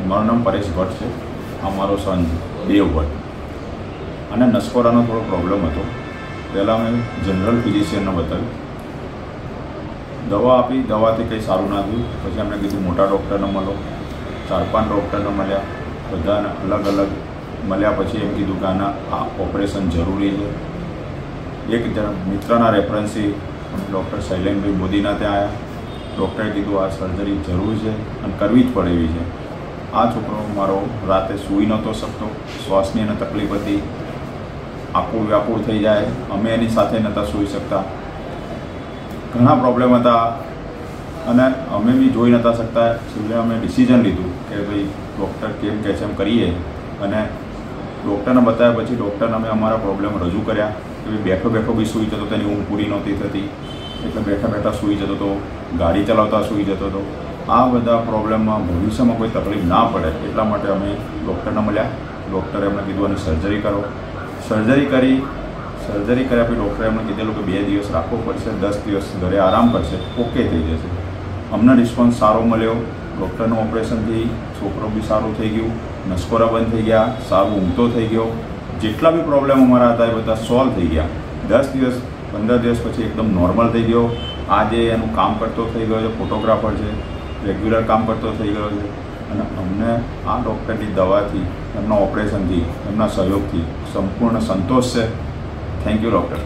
મારું નામ પરેશ ભટ્ટ છે। આ મારો સન દેવ ભટ્ટ અને નસકોરાનો થોડો પ્રોબ્લેમ હતો। પહેલાં મેં જનરલ ફિઝિશિયનને બતાવ્યું, દવા આપી, દવાથી કંઈ સારું ના થયું। પછી એમણે કીધું મોટા ડૉક્ટરને મળો, 4-5 ડૉક્ટરને મળ્યા, બધાને અલગ અલગ મળ્યા। પછી એમ કીધું કે આ ઓપરેશન જરૂરી છે। એક મિત્રના રેફરન્સથી ડૉક્ટર શૈલેન્દ્રભાઈ મોદીના ત્યાં આવ્યા। ડૉક્ટરે કીધું આ સર્જરી જરૂર છે અને કરવી જ પડે એવી છે। આ છોકરો મારો રાતે સૂઈ નહોતો શકતો, શ્વાસની એને તકલીફ હતી, આકુળ વ્યાકુળ થઈ જાય, અમે એની સાથે નહોતા સૂઈ શકતા, ઘણા પ્રોબ્લેમ હતા અને અમે બી જોઈ નહોતા શકતા। એટલે અમે ડિસિઝન લીધું કે ભાઈ ડૉક્ટર કેમ કહે છે એમ કરીએ। અને ડૉક્ટરને બતાવ્યા પછી ડૉક્ટરને અમે અમારા પ્રોબ્લેમ રજૂ કર્યા કે ભાઈ બેઠો બેઠો બી સૂઈ જતો, તેની ઊંઘ પૂરી નહોતી થતી, એટલે બેઠા બેઠા સૂઈ જતો હતો, ગાડી ચલાવતા સૂઈ જતો હતો। આ બધા પ્રોબ્લેમમાં ભવિષ્યમાં કોઈ તકલીફ ના પડે એટલા માટે અમે ડૉક્ટરને મળ્યા। ડૉક્ટરે એમને કીધું અને સર્જરી કરો। સર્જરી કર્યા પછી ડૉક્ટરે એમને કીધેલું કે 2 દિવસ રાખવો પડશે, 10 દિવસ ઘરે આરામ કરશે, ઓકે થઈ જશે। અમને રિસ્પોન્સ સારો મળ્યો। ડૉક્ટરનું ઓપરેશનથી છોકરો બી સારું થઈ ગયું, નસકોરા બંધ થઈ ગયા, સારું ઊંઘતો થઈ ગયો, જેટલા બી પ્રોબ્લેમ અમારા હતા એ બધા સોલ્વ થઈ ગયા। 10 દિવસ 15 દિવસ પછી એકદમ નોર્મલ થઈ ગયો। આજે એનું કામ કરતો થઈ ગયો છે, ફોટોગ્રાફર છે, રેગ્યુલર કામ કરતો થઈ ગયો છે। અને અમને આ ડૉક્ટરની દવાથી, એમના ઓપરેશનથી, એમના સહયોગથી સંપૂર્ણ સંતોષ છે। Thank you doctor.